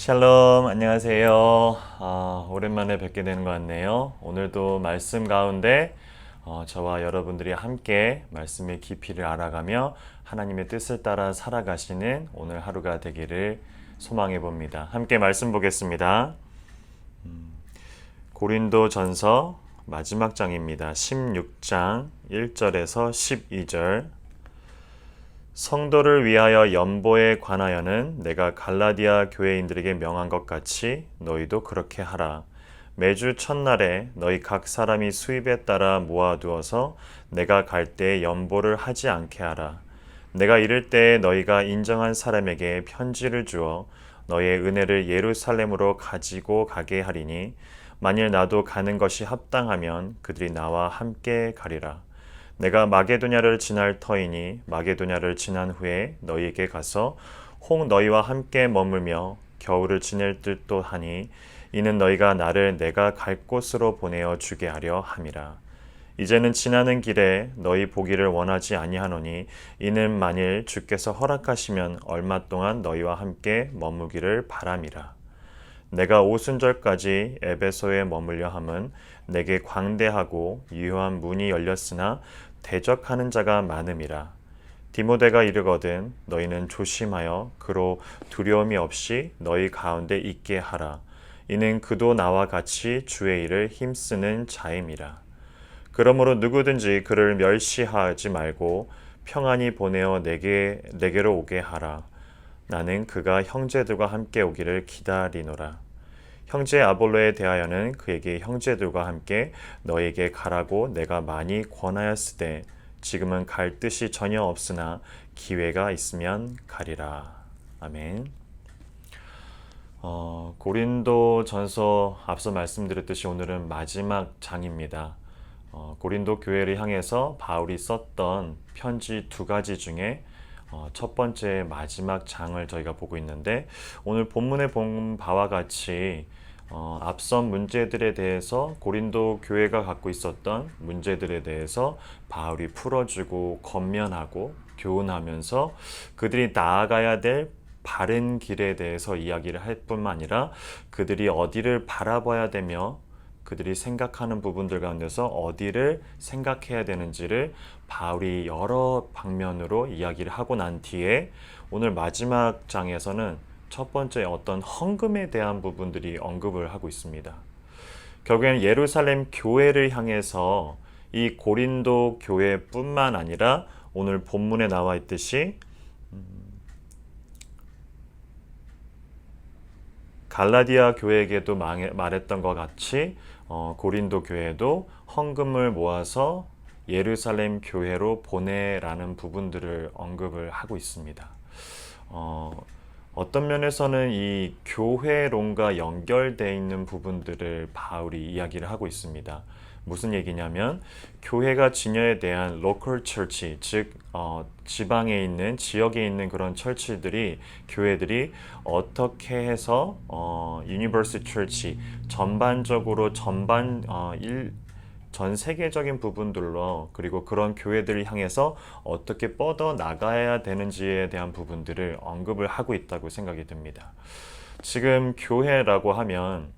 샬롬, 안녕하세요. 오랜만에 뵙게 되는 것 같네요. 오늘도 말씀 가운데 저와 여러분들이 함께 말씀의 깊이를 알아가며 하나님의 뜻을 따라 살아가시는 오늘 하루가 되기를 소망해 봅니다. 함께 말씀 보겠습니다. 고린도 전서 마지막 장입니다. 16장 1절에서 12절. 성도를 위하여 연보에 관하여는 내가 갈라디아 교회인들에게 명한 것 같이 너희도 그렇게 하라. 매주 첫날에 너희 각 사람이 수입에 따라 모아두어서 내가 갈 때에 연보를 하지 않게 하라. 내가 이를 때에 너희가 인정한 사람에게 편지를 주어 너희의 은혜를 예루살렘으로 가지고 가게 하리니 만일 나도 가는 것이 합당하면 그들이 나와 함께 가리라. 내가 마게도냐를 지날 터이니 마게도냐를 지난 후에 너희에게 가서 혹 너희와 함께 머물며 겨울을 지낼 듯도 하니 이는 너희가 나를 내가 갈 곳으로 보내어 주게 하려 함이라. 이제는 지나는 길에 너희 보기를 원하지 아니하노니 이는 만일 주께서 허락하시면 얼마 동안 너희와 함께 머무기를 바람이라. 내가 오순절까지 에베소에 머물려 함은 내게 광대하고 유효한 문이 열렸으나 대적하는 자가 많음이라. 디모데가 이르거든 너희는 조심하여 그로 두려움이 없이 너희 가운데 있게 하라. 이는 그도 나와 같이 주의 일을 힘쓰는 자임이라. 그러므로 누구든지 그를 멸시하지 말고 평안히 보내어 내게로 오게 하라. 나는 그가 형제들과 함께 오기를 기다리노라. 형제 아볼로에 대하여는 그에게 형제들과 함께 너에게 가라고 내가 많이 권하였으되 지금은 갈 뜻이 전혀 없으나 기회가 있으면 가리라. 아멘. 고린도 전서 앞서 말씀드렸듯이 오늘은 마지막 장입니다. 고린도 교회를 향해서 바울이 썼던 편지 두 가지 중에 첫 번째 마지막 장을 저희가 보고 있는데 오늘 본문에 본 바와 같이 앞선 문제들에 대해서 고린도 교회가 갖고 있었던 문제들에 대해서 바울이 풀어주고 권면하고 교훈하면서 그들이 나아가야 될 바른 길에 대해서 이야기를 할 뿐만 아니라 그들이 어디를 바라봐야 되며 그들이 생각하는 부분들 가운데서 어디를 생각해야 되는지를 바울이 여러 방면으로 이야기를 하고 난 뒤에 오늘 마지막 장에서는 첫 번째 어떤 헌금에 대한 부분들이 언급을 하고 있습니다. 결국에는 예루살렘 교회를 향해서 이 고린도 교회뿐만 아니라 오늘 본문에 나와 있듯이 갈라디아 교회에게도 말했던 것 같이 고린도 교회도 헌금을 모아서 예루살렘 교회로 보내라는 부분들을 언급을 하고 있습니다. 어떤 면에서는 이 교회론과 연결되어 있는 부분들을 바울이 이야기를 하고 있습니다. 무슨 얘기냐면 교회가 진여에 대한 로컬 처치, 즉 지방에 있는 지역에 있는 그런 처치들이 교회들이 어떻게 해서 유니버스 처치 전반적으로 전 세계적인 부분들로 그리고 그런 교회들을 향해서 어떻게 뻗어 나가야 되는지에 대한 부분들을 언급을 하고 있다고 생각이 듭니다. 지금 교회라고 하면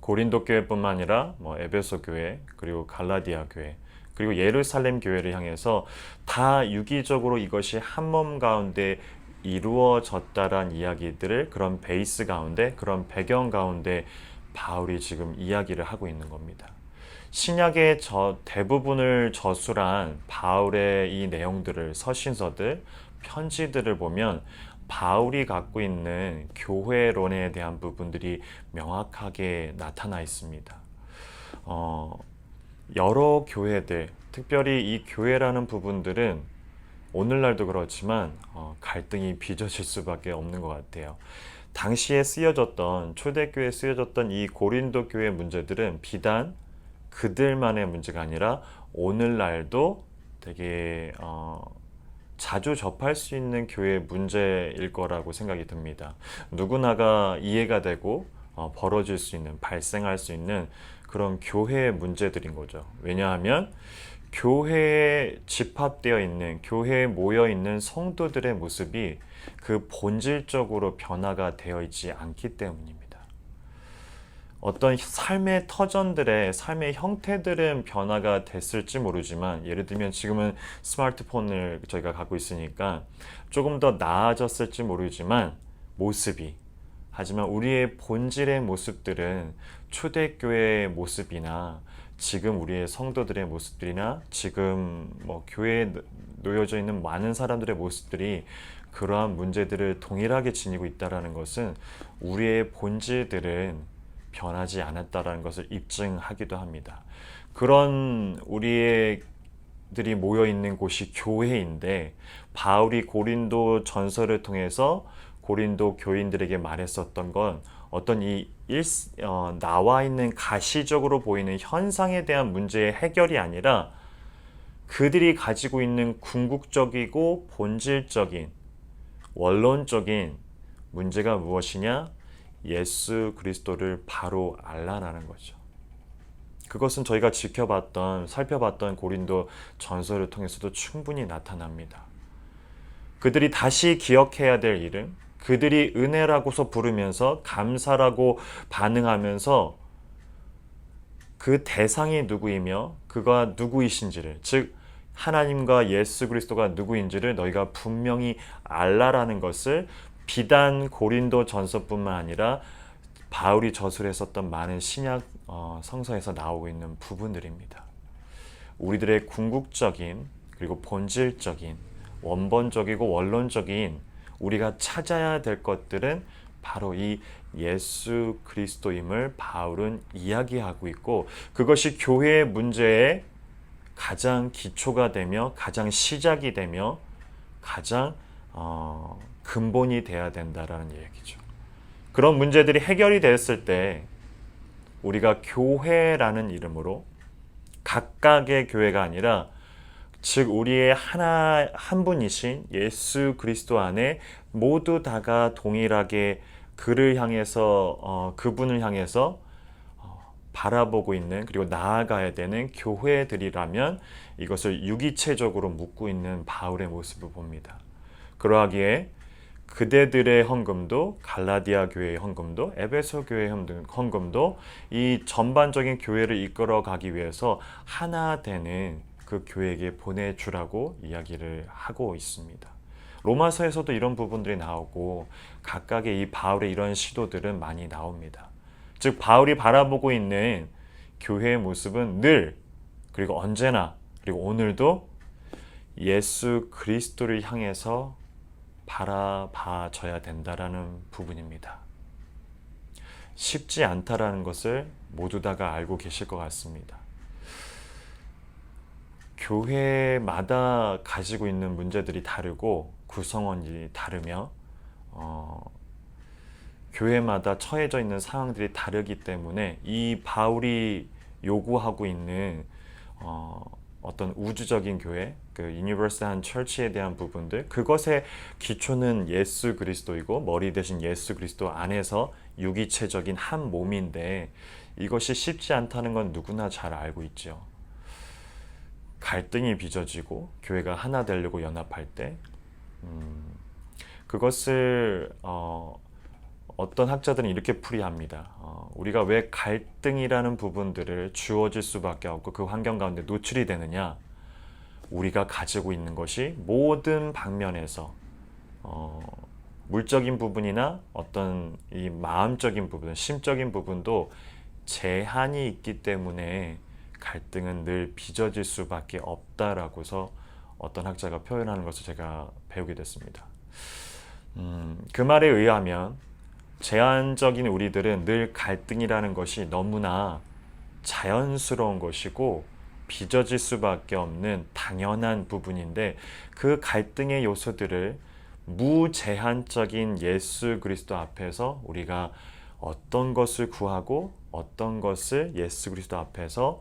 고린도 교회뿐만 아니라 에베소 교회 그리고 갈라디아 교회 그리고 예루살렘 교회를 향해서 다 유기적으로 이것이 한 몸 가운데 이루어졌다란 이야기들을 그런 베이스 가운데 그런 배경 가운데 바울이 지금 이야기를 하고 있는 겁니다. 신약의 대부분을 저술한 바울의 이 내용들을 서신서들, 편지들을 보면 바울이 갖고 있는 교회론에 대한 부분들이 명확하게 나타나 있습니다. 여러 교회들, 특별히 이 교회라는 부분들은 오늘날도 그렇지만 갈등이 빚어질 수밖에 없는 것 같아요. 당시에 쓰여졌던 초대교회에 쓰여졌던 이 고린도 교회 문제들은 비단 그들만의 문제가 아니라 오늘날도 되게 자주 접할 수 있는 교회의 문제일 거라고 생각이 듭니다. 누구나가 이해가 되고 벌어질 수 있는, 발생할 수 있는 그런 교회의 문제들인 거죠. 왜냐하면 교회에 집합되어 있는, 교회에 모여 있는 성도들의 모습이 그 본질적으로 변화가 되어 있지 않기 때문입니다. 어떤 삶의 터전들의 삶의 형태들은 변화가 됐을지 모르지만, 예를 들면 지금은 스마트폰을 저희가 갖고 있으니까 조금 더 나아졌을지 모르지만 모습이, 하지만 우리의 본질의 모습들은 초대교회의 모습이나 지금 우리의 성도들의 모습들이나 지금 뭐 교회에 놓여져 있는 많은 사람들의 모습들이 그러한 문제들을 동일하게 지니고 있다는 것은 우리의 본질들은 변하지 않았다라는 것을 입증하기도 합니다. 그런 우리들이 모여 있는 곳이 교회인데, 바울이 고린도 전서를 통해서 고린도 교인들에게 말했었던 건 어떤 나와 있는 가시적으로 보이는 현상에 대한 문제의 해결이 아니라 그들이 가지고 있는 궁극적이고 본질적인 원론적인 문제가 무엇이냐? 예수 그리스도를 바로 알라라는 거죠. 그것은 저희가 살펴봤던 고린도 전서를 통해서도 충분히 나타납니다. 그들이 다시 기억해야 될 이름, 그들이 은혜라고서 부르면서 감사라고 반응하면서 그 대상이 누구이며 그가 누구이신지를, 즉 하나님과 예수 그리스도가 누구인지를 너희가 분명히 알라라는 것을 비단 고린도 전서뿐만 아니라 바울이 저술했었던 많은 신약 성서에서 나오고 있는 부분들입니다. 우리들의 궁극적인 그리고 본질적인 원본적이고 원론적인 우리가 찾아야 될 것들은 바로 이 예수 그리스도임을 바울은 이야기하고 있고, 그것이 교회의 문제의 가장 기초가 되며 가장 시작이 되며 가장 근본이 돼야 된다라는 얘기죠. 그런 문제들이 해결이 됐을 때 우리가 교회라는 이름으로 각각의 교회가 아니라, 즉 우리의 한 분이신 예수 그리스도 안에 모두 다가 동일하게 그를 향해서 그분을 향해서 바라보고 있는, 그리고 나아가야 되는 교회들이라면 이것을 유기체적으로 묻고 있는 바울의 모습을 봅니다. 그러하기에 그대들의 헌금도, 갈라디아 교회의 헌금도, 에베소 교회의 헌금도 이 전반적인 교회를 이끌어 가기 위해서 하나 되는 그 교회에게 보내주라고 이야기를 하고 있습니다. 로마서에서도 이런 부분들이 나오고 각각의 이 바울의 이런 시도들은 많이 나옵니다. 즉 바울이 바라보고 있는 교회의 모습은 늘, 그리고 언제나, 그리고 오늘도 예수 그리스도를 향해서 바라봐져야 된다라는 부분입니다. 쉽지 않다라는 것을 모두 다가 알고 계실 것 같습니다. 교회마다 가지고 있는 문제들이 다르고 구성원이 다르며 교회마다 처해져 있는 상황들이 다르기 때문에 이 바울이 요구하고 있는 어떤 우주적인 교회, 그 유니버설한 처치에 대한 부분들, 그것의 기초는 예수 그리스도이고 머리 대신 예수 그리스도 안에서 유기체적인 한 몸인데, 이것이 쉽지 않다는 건 누구나 잘 알고 있죠. 갈등이 빚어지고 교회가 하나 되려고 연합할 때 그것을 어떤 학자들은 이렇게 풀이합니다. 우리가 왜 갈등이라는 부분들을 주어질 수밖에 없고 그 환경 가운데 노출이 되느냐? 우리가 가지고 있는 것이 모든 방면에서 물적인 부분이나 어떤 이 마음적인 부분, 심적인 부분도 제한이 있기 때문에 갈등은 늘 빚어질 수밖에 없다라고서 어떤 학자가 표현하는 것을 제가 배우게 됐습니다. 그 말에 의하면 제한적인 우리들은 늘 갈등이라는 것이 너무나 자연스러운 것이고 빚어질 수밖에 없는 당연한 부분인데, 그 갈등의 요소들을 무제한적인 예수 그리스도 앞에서 우리가 어떤 것을 구하고 어떤 것을 예수 그리스도 앞에서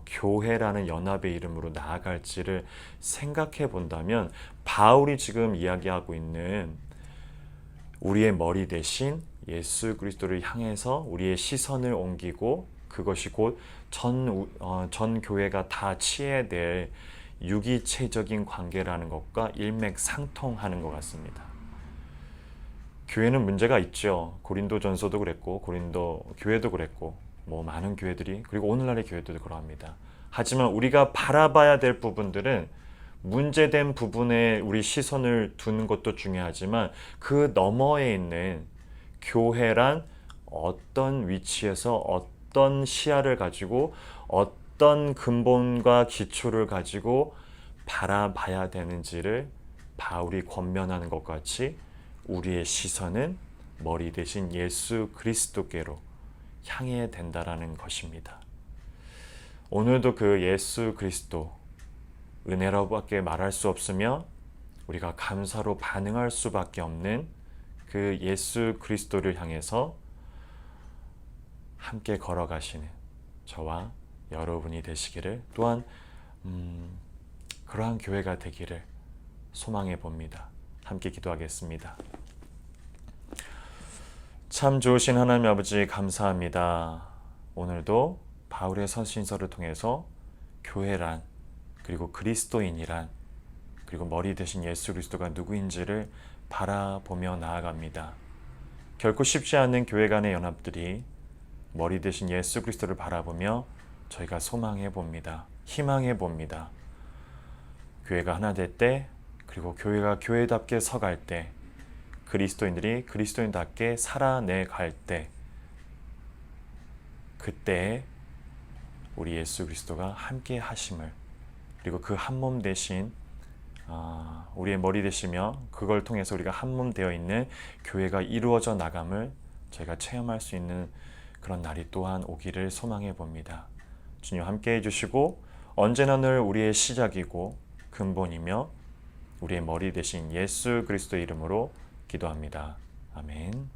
교회라는 연합의 이름으로 나아갈지를 생각해 본다면, 바울이 지금 이야기하고 있는 우리의 머리 대신 예수 그리스도를 향해서 우리의 시선을 옮기고 그것이 곧 전 교회가 다 취해야 될 유기체적인 관계라는 것과 일맥상통하는 것 같습니다. 교회는 문제가 있죠. 고린도전서도 그랬고 고린도 교회도 그랬고 뭐 많은 교회들이, 그리고 오늘날의 교회들도 그러합니다. 하지만 우리가 바라봐야 될 부분들은 문제된 부분에 우리 시선을 두는 것도 중요하지만 그 너머에 있는 교회란 어떤 위치에서 어떤 시야를 가지고 어떤 근본과 기초를 가지고 바라봐야 되는지를 바울이 권면하는 것 같이 우리의 시선은 머리 대신 예수 그리스도께로 향해야 된다라는 것입니다. 오늘도 그 예수 그리스도, 은혜로밖에 말할 수 없으며 우리가 감사로 반응할 수밖에 없는 그 예수 그리스도를 향해서 함께 걸어가시는 저와 여러분이 되시기를, 또한 그러한 교회가 되기를 소망해 봅니다. 함께 기도하겠습니다. 참 좋으신 하나님 아버지, 감사합니다. 오늘도 바울의 서신서를 통해서 교회란, 그리고 그리스도인이란, 그리고 머리 대신 예수 그리스도가 누구인지를 바라보며 나아갑니다. 결코 쉽지 않은 교회 간의 연합들이 머리 대신 예수 그리스도를 바라보며 저희가 소망해 봅니다. 희망해 봅니다. 교회가 하나 될 때, 그리고 교회가 교회답게 서갈 때, 그리스도인들이 그리스도인답게 살아내 갈 때, 그때 우리 예수 그리스도가 함께 하심을, 그리고 그 한 몸 대신 우리의 머리 되시며 그걸 통해서 우리가 한 몸 되어 있는 교회가 이루어져 나감을 저희가 체험할 수 있는 그런 날이 또한 오기를 소망해 봅니다. 주님 함께 해주시고 언제나 늘 우리의 시작이고 근본이며 우리의 머리 되신 예수 그리스도 이름으로 기도합니다. 아멘.